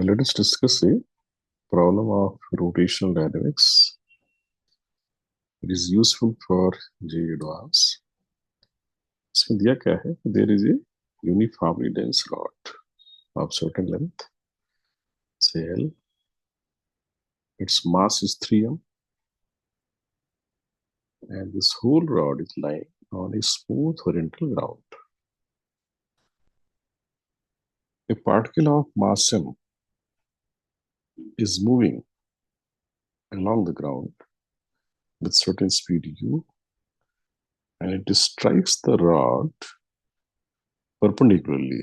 Let us discuss a problem of rotational dynamics. It is useful for JEE Advance. इसमें दिया क्या है? There is a uniformly dense rod of certain length, say L. Its mass is 3m, and this whole rod is lying on a smooth horizontal ground. A particle of mass m is moving along the ground with certain speed u, and it strikes the rod perpendicularly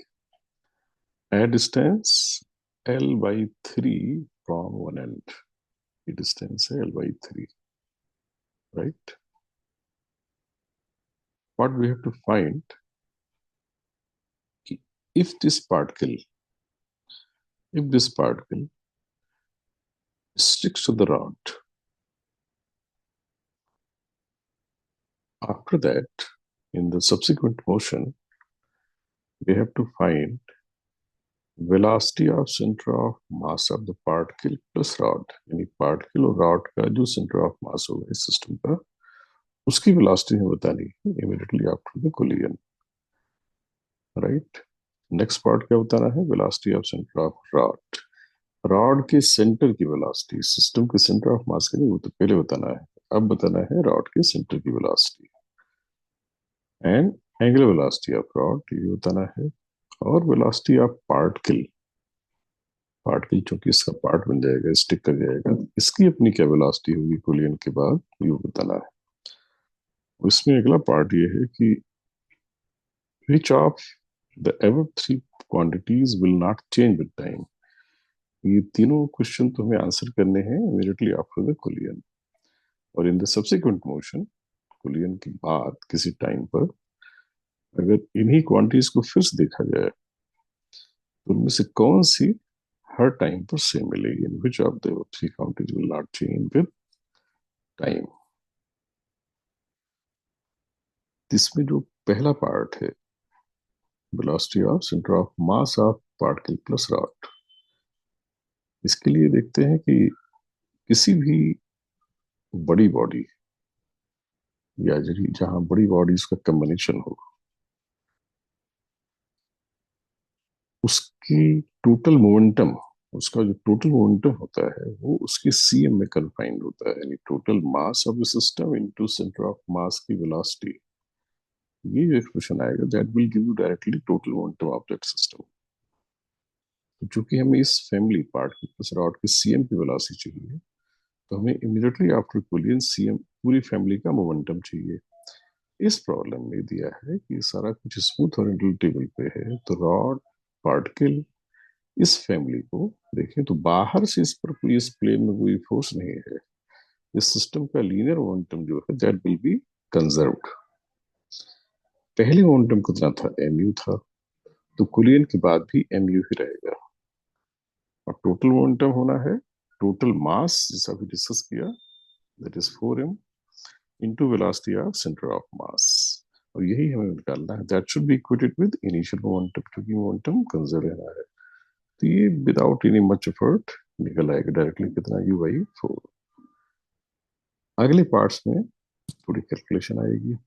at a distance L by 3 from one end. The distance L by 3, right? What we have to find, if this particle sticks to the rod, after that, in the subsequent motion, we have to find velocity of center of mass of the particle plus rod, यानी particle और rod का जो center of mass होगा इस system का, उसकी velocity हमें बतानी है immediately after the collision, right? Next part क्या बताना है? Velocity of centre of rod. Rod के सेंटर की वेलोसिटी, सिस्टम के सेंटर ऑफ मास की नहीं, वो तो पहले बताना है. अब बताना है रॉड के सेंटर की velocity and angular velocity of rod, ये बताना है. और वेलोसिटी ऑफ पार्टिकल, पार्टिकल चूंकि इसका पार्ट बन जाएगा, स्टिक कर जाएगा, इसकी अपनी क्या वेलोसिटी होगी कोलिजन के बाद, ये बताना है. इसमें अगला पार्ट ये है कि which of the above three quantities will not change with time. ये तीनों क्वेश्चन तो हमें आंसर करने हैं इमीडिएटली आफ्टर द कोलिजन. और in the subsequent motion, collision के बाद किसी टाइम पर अगर इन्हीं क्वांटिटीज को फिर से देखा जाए तो उनमें से कौन सी हर टाइम पर सेम मिलेगी. In which of the three quantities will not change with time. इसमें जो पहला पार्ट है, velocity of centre of mass of particle plus rod, इसके लिए देखते हैं कि किसी भी बड़ी बॉडी या जहां बड़ी बॉडीज का कॉम्बिनेशन हो, उसकी टोटल मोमेंटम, उसका जो टोटल मोमेंटम होता है वो उसके सीएम में कन्फाइंड होता है, यानी total mass of the system into centre of मास की वेलोसिटी. ये जो एक्सप्रेशन आएगा that will give you directly total momentum of that system. तो चूंकि हमें इस फैमिली पार्ट की प्लस रॉड के सीएम की वेलोसिटी चाहिए, तो हमें इमीडिएटली आफ्टर कोलिजन सीएम पूरी फैमिली का मोमेंटम चाहिए. इस प्रॉब्लम में दिया है कि सारा कुछ स्मूथ हॉरिजॉन्टल टेबल पे है, तो रॉड पार्टिकल इस फैमिली को देखें तो बाहर से इस पर कोई, इस प्लेन में कोई फोर्स नहीं है. इस सिस्टम का लीनियर मोमेंटम जो है दैट विल बी कंजर्व्ड. पहले मोमेंटम कितना था? mu था, तो कोलिजन के बाद भी mu ही रहेगा. और टोटल मोमेंटम होना है टोटल मास, जैसा भी डिस्कस किया, that is 4m into velocity of centre of मास. और यही हमें निकालना है. That should be equated with initial momentum, क्योंकि मोमेंटम कंजर्व रहना है. तो ये विदाउट एनी मच एफर्ट निकल आएगा डायरेक्टली कितना, u/4. अगले पार्ट्स में थोड़ी कैलकुलेशन आएगी.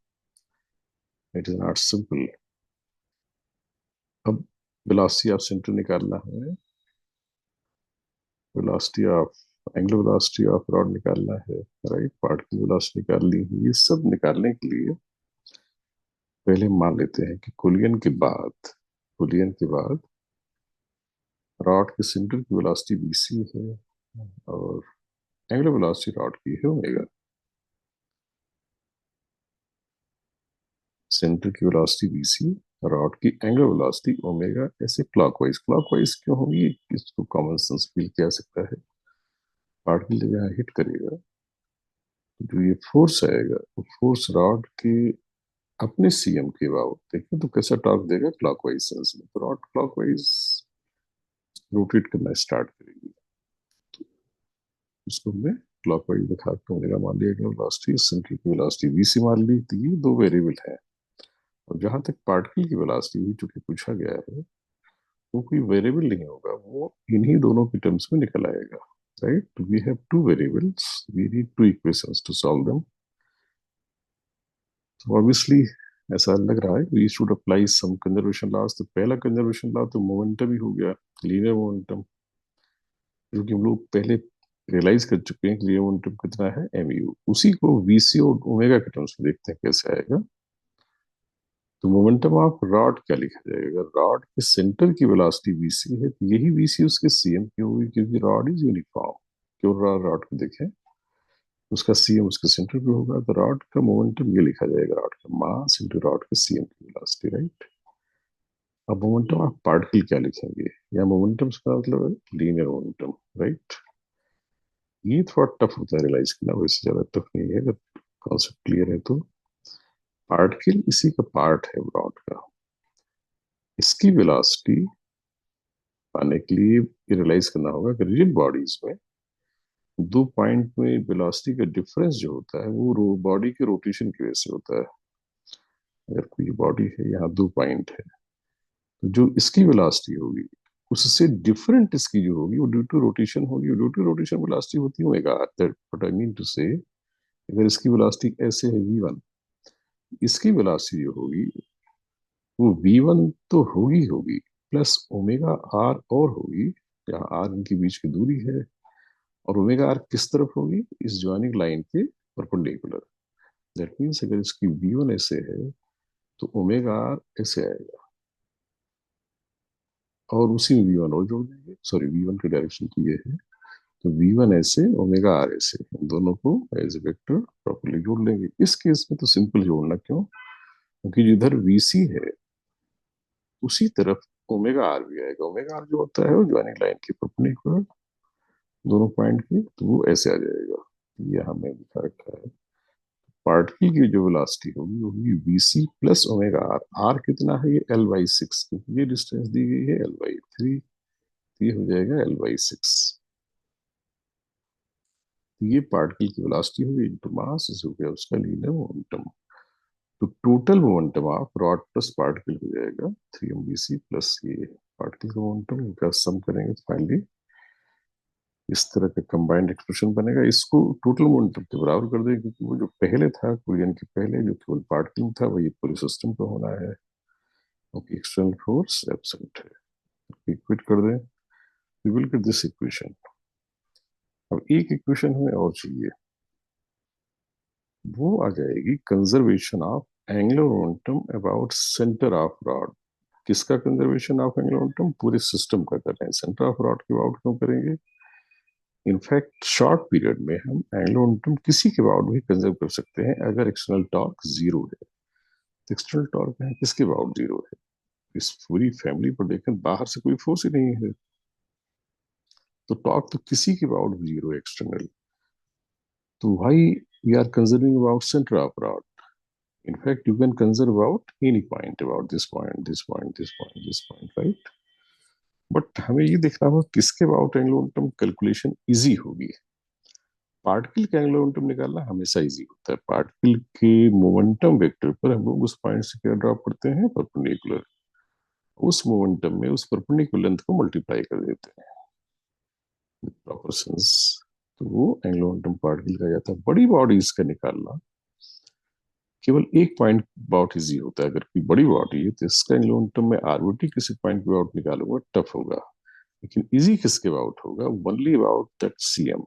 It is not simple. अब वेलोसिटी ऑफ सेंटर निकालना है, velocity of angular velocity of rod निकालना है, राइट, पार्टिकल वेलोसिटी निकाल ली. ये सब निकालने के लिए पहले मान लेते हैं कि कोलिजन के बाद रॉड के सेंटर की वेलोसिटी bc है और एंगुलर वेलोसिटी रॉड की है ओमेगा. सेंटर की वेलोसिटी bc, रॉड की एंगुलर वेलोसिटी ओमेगा. ऐसे क्लॉकवाइज क्यों होगी? इसको कॉमन सेंस फील किया सकता है. पार्टिकल जब यहाँ हिट करेगा तो जो ये फोर्स आएगा, वो फोर्स रॉड के अपने सीएम के अबाउट देखें तो कैसा टॉर्क देगा क्लॉकवाइज सेंस में. तो रॉड क्लॉकवाइज रोटेट करना स्टार्ट करेगी. उसको मैं क्लॉकवाइज दिखाता हूँ. मान लिया वेलोसिटी, सेंटर की वेलोसिटी vc मान ली. तो ये दो वेरिएबल है. और जहां तक पार्टिकल की वेलोसिटी भी चूंकि पूछा गया है, वो कोई वेरिएबल नहीं होगा, वो इन्हीं दोनों की टर्म्स में निकल आएगा, right. We have two variables, we need two equations to solve them. तो ऑब्वियसली ऐसा लग रहा है we should apply some conservation laws. तो पहला कंजर्वेशन लॉ तो मोमेंटम ही हो गया, लीनियर मोमेंटम, जो कि हम लोग पहले रियलाइज कर चुके हैं कि लीनियर मोमेंटम कितना है, एमयू। उसी को वीसी और ओमेगा के टर्म्स में देखते हैं कैसे आएगा। तो मोमेंटम ऑफ रॉड क्या लिखा जाएगा? रॉड के सेंटर की वेलोसिटी वीसी है, तो यही वीसी उसके सीएम की होगी, क्योंकि रॉड इज यूनिफॉर्म। क्यों? रॉड को देखें, उसका सीएम उसके सेंटर पे होगा, तो रॉड का मोमेंटम ये लिखा जाएगा, रॉड का मास इंटू रॉड के सीएम की वेलोसिटी, राइट। अब मोमेंटम ऑफ पार्टिकल क्या लिखेंगे? या मोमेंटम का मतलब है लीनियर मोमेंटम, राइट। ये थोड़ा टफ होता है रियलाइज करना, वैसे ज्यादा टफ नहीं है अगर कॉन्सेप्ट क्लियर है तो। पार्टिकल इसी का पार्ट है रॉड का, इसकी वेलोसिटी पाने के लिए रियलाइज करना होगा कि रिजिड बॉडीज में दो पॉइंट में वेलोसिटी का डिफरेंस जो होता है वो बॉडी के रोटेशन की वजह से होता है। अगर कोई बॉडी है, यहाँ दो पॉइंट है, तो जो इसकी वेलोसिटी होगी उससे डिफरेंट इसकी जो होगी वो ड्यू टू रोटेशन होगी। ड्यू टू रोटेशन वेलोसिटी होती है omega, that what I mean to say. अगर इसकी वेलोसिटी ऐसे है v1, इसकी वेलोसिटी जो होगी वो v1 तो होगी होगी, प्लस ओमेगा आर और होगी, जहाँ आर इनके बीच की दूरी है। और ओमेगा आर किस तरफ होगी? इस ज्वाइनिंग लाइन के परपेंडिकुलर। दैट मीन्स अगर इसकी v1 ऐसे है तो ओमेगा आर ऐसे आएगा, और उसी में v1 और जोड़ देंगे, सॉरी v1 की डायरेक्शन तो ये है, तो v1 ऐसे ओमेगा आर ऐसे, इन दोनों को एज ए वेक्टर प्रॉपर्ली जोड़ लेंगे। इस केस में तो सिंपल जोड़ना, क्यों? क्योंकि जिधर vc है उसी तरफ ओमेगा आर भी आएगा। ओमेगा आर जो होता है वो ज्वाइनिंग लाइन के परपेंडिकुलर दोनों पॉइंट की, तो वो ऐसे आ जाएगा। ये हमें दिखा रखा है। पार्टिकल की जो वेलोसिटी होगी वो होगी VC plus omega R. R कितना है? ये L/6, क्योंकि ये डिस्टेंस दी गई है L/3, तो ये हो जाएगा L/6। ये पार्टिकल की वेलोसिटी होगी इनटू मास, इस हो गया उसका लीनियर मोमेंटम। तो total momentum of rod plus particle हो जाएगा 3mvc प्लस ये पार्टिकल का मोमेंटम, इनका सम करेंगे तो फाइनली इस तरह का कंबाइंड एक्सप्रेशन बनेगा। इसको टोटल मोमेंटम के बराबर कर देंगे, क्योंकि वो जो पहले था कुरियन के पहले जो केवल पार्टिकल था वही पूरे सिस्टम का होना है। ओके, एक्सटर्नल फोर्स एब्सेंट है, इक्वेट कर दें, we will get this equation. अब एक इक्वेशन हमें और चाहिए, वो आ जाएगी conservation of angular momentum about centre of rod. किसका कंजर्वेशन ऑफ एंगुलर मोमेंटम? पूरे सिस्टम का कर रहे हैं, सेंटर ऑफ रॉड के अबाउट क्यों करेंगे? इनफैक्ट शॉर्ट पीरियड में हम एंगुलर मोमेंटम किसी के अबाउट भी कंजर्व कर सकते हैं अगर एक्सटर्नल टॉर्क जीरो है। तो एक्सटर्नल टॉर्क है किसके अबाउट जीरो है? इस पूरी फैमिली पर देखें, बाहर से कोई फोर्स ही नहीं है, तो टॉर्क तो किसी के अबाउट जीरो है एक्सटर्नल। तो why we are conserving about centre of rod? In fact, you can conserve about any point, about this point, this point, this point, this point, right? But हमें ये देखना होगा किसके about angular momentum calculation easy होगी। Particle का angular momentum निकालना हमेशा easy होता है। पार्टिकल के मोमेंटम वेक्टर पर हम लोग उस पॉइंट से क्या ड्रॉ करते हैं? परपेंडिकुलर। उस मोमेंटम में उस परपेंडिकुलर लेंथ को मल्टीप्लाई कर देते हैं विद प्रोपोर्शंस, तो वो एंगुलर मोमेंटम पार्टिकल का जाता है। बड़ी बॉडीज का निकालना केवल एक पॉइंट बाउट इजी होता है। अगर कोई बड़ी बॉडी है तो इसका एंगुलर मोमेंटम में आरबीटी किसी पॉइंट पे आउट निकालूंगा, टफ होगा। लेकिन इजी किसके अबाउट होगा? Only about that CM.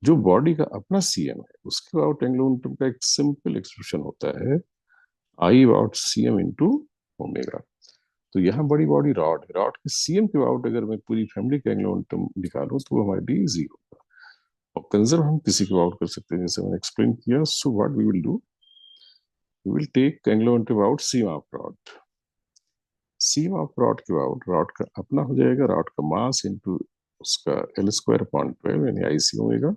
जो बॉडी का अपना सीएम है उसके अबाउट एंगुलर मोमेंटम का एक सिंपल एक्सप्रेशन होता है, आई अबाउट सीएम इंटू ओमेगा। तो यहाँ बड़ी बॉडी रॉड है, रॉड के सीएम के अबाउट अगर मैं पूरी फैमिली का एंगुलर मोमेंटम निकालूं तो वो हमारे लिए इजी होगा। और कंजर्व हम किसी के अबाउट कर सकते हैं, जैसे मैंने एक्सप्लेन किया। So what we will do, we will take angular momentum about seam of rod। CM of rod के अबाउट रॉड का अपना हो जाएगा, रॉड का मास इंटू उसका L² 12 यानी IC होगा।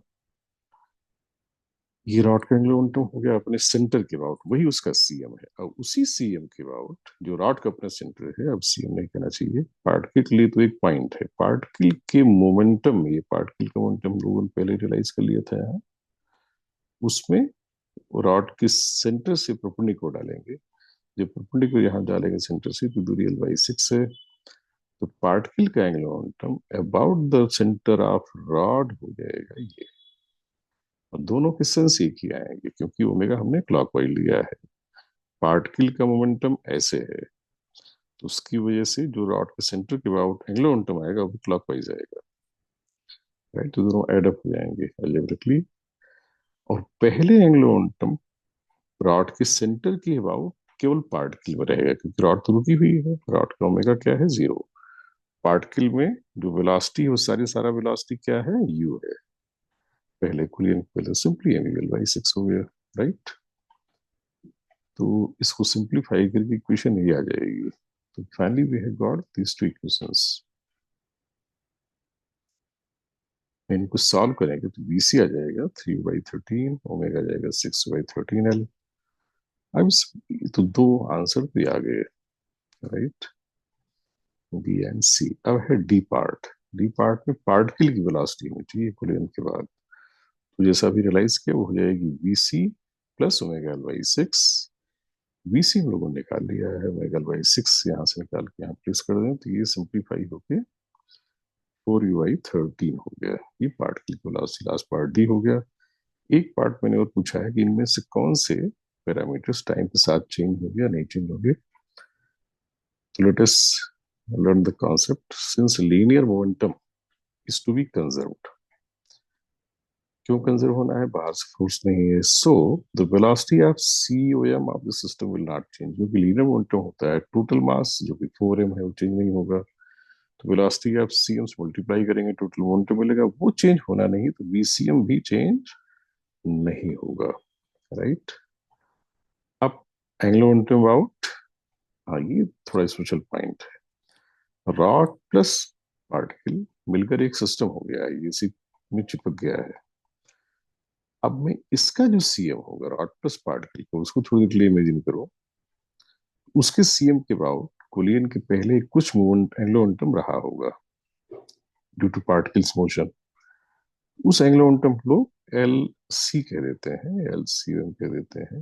ये रॉड का एंगुलर मोमेंटम हो गया अपने सेंटर के अबाउट, वही उसका सीएम है। अब उसी सीएम के अबाउट जो रॉड का अपना सेंटर है, अब सीएम नहीं कहना चाहिए, पार्टिकल के लिए तो एक पॉइंट है, पार्टिकल के मोमेंटम में, ये पार्टिकल का मोमेंटम लोगों ने पहले रियलाइज कर लिया था यहाँ, उसमें रॉड के सेंटर से परपेंडिकुलर डालेंगे। जब परपेंडिकुलर यहाँ डालेंगे सेंटर से तो दूरी L/6 है, तो पार्टिकल का angular momentum about the centre of rod हो जाएगा ये। और दोनों के सेंस एक ही आएंगे क्योंकि ओमेगा हमने क्लॉकवाइज लिया है। पार्टिकल का मोमेंटम ऐसे है, तो उसकी वजह से जो रॉड के सेंटर के अबाउट एंगुलर मोमेंटम आएगा वो क्लॉकवाइज आएगा। राइट, तो दोनों एड अप हो जाएंगे अलजेब्रिकली। और पहले एंगुलर मोमेंटम रॉड के सेंटर के अबाउट केवल पार्टिकल में रहेगा क्योंकि रॉड तो रुकी हुई है। रॉड का ओमेगा क्या है, 0। पार्टिकल में जो वेलोसिटी है वो सारा वेलोसिटी क्या है, यू है। पहले कुलियन पहले सिंपली mv/6 हो गया। राइट, तो इसको सिंप्लीफाई करके इक्वेशन ये आ जाएगी। तो finally we have got these two equations. इनको सॉल्व करेंगे तो बीसी आ जाएगा 3/13, ओमेगा आ जाएगा 6/13L। अब तो दो आंसर भी आ गए। राइट, बी एंड सी। अब है डी पार्ट। डी पार्ट में पार्टिकल की वेलोसिटी होनी चाहिए कुलियन के बाद। तो जैसा अभी रियलाइज किया वो हो जाएगी VC plus omega L/6। VC हम लोगों ने निकाल लिया है, ओमेगा L/6 यहाँ से निकाल के यहाँ प्लेस कर दें तो ये सिंप्लीफाई होके 4u/13 हो गया। ये पार्टिकल की वेलोसिटी, लास्ट पार्ट डी हो गया। एक पार्ट मैंने और पूछा है कि इनमें से कौन से पैरामीटर्स टाइम के साथ चेंज होंगे या नहीं चेंज होंगे। तो let us learn the concept. Since linear momentum is to be conserved, क्यों कंजर्व होना है, बाहर से फोर्स नहीं है। So the velocity of COM of the system will not change, क्योंकि लीनियर मोमेंटम होता है टोटल मास जो कि 4m है वो चेंज नहीं होगा। तो वेलोसिटी ऑफ CM से मल्टीप्लाई करेंगे टोटल मोमेंटम मिलेगा, वो चेंज होना नहीं, तो VCM भी चेंज नहीं होगा। राइट, अब एंगुलर मोमेंटम अबाउट, हाँ ये थोड़ा स्पेशल पॉइंट है। रॉड प्लस पार्टिकल मिलकर एक सिस्टम हो गया है, ये इसी में चिपक गया है। अब मैं इसका जो CM होगा रॉड प्लस पार्टिकल को, उसको थोड़ी देर के लिए इमेजिन करो। उसके CM के बाद कोलियन के पहले कुछ मूवमेंट एंगुलर मोमेंटम रहा होगा ड्यू टू पार्टिकल्स मोशन। उस एंगुलर मोमेंटम को LC कह देते हैं, LCM कह देते हैं।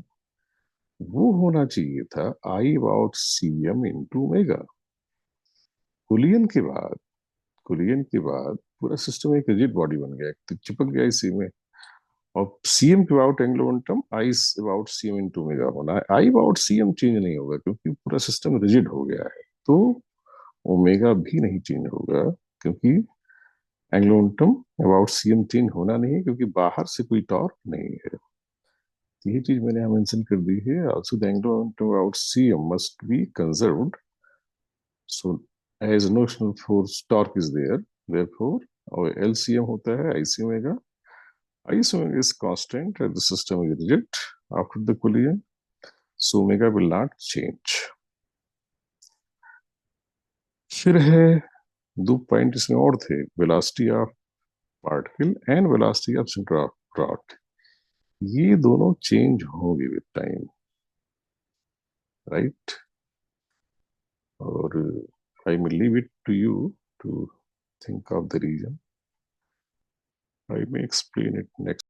वो होना चाहिए था I/CM × ओमेगा। कुलियन के बाद, कुलियन के बाद पूरा सिस्टम एक रिजिड बॉडी बन गया, तो चिपक गया इसी में। और CM के about angular momentum I/CM × omega होना है। I/CM चेंज नहीं होगा क्योंकि पूरा सिस्टम रिजिड हो गया है। तो ओमेगा भी नहीं चेंज होगा क्योंकि angular momentum about CM change होना नहीं है क्योंकि बाहर से कोई टॉर्क नहीं है। तो ये चीज मैंने यहाँ मेंशन कर दी है। Also the angular momentum about CM must be conserved, so as no external force torque is there, therefore और LCM होता है IC omega. IC omega is constant and the system is rigid after the collision, so omega will not change. फिर है दो point इसमें और थे, velocity of particle and velocity of centre of rod. ये दोनों चेंज होंगे विद टाइम। राइट, और आई may leave it to you to think of the reason. I may explain it next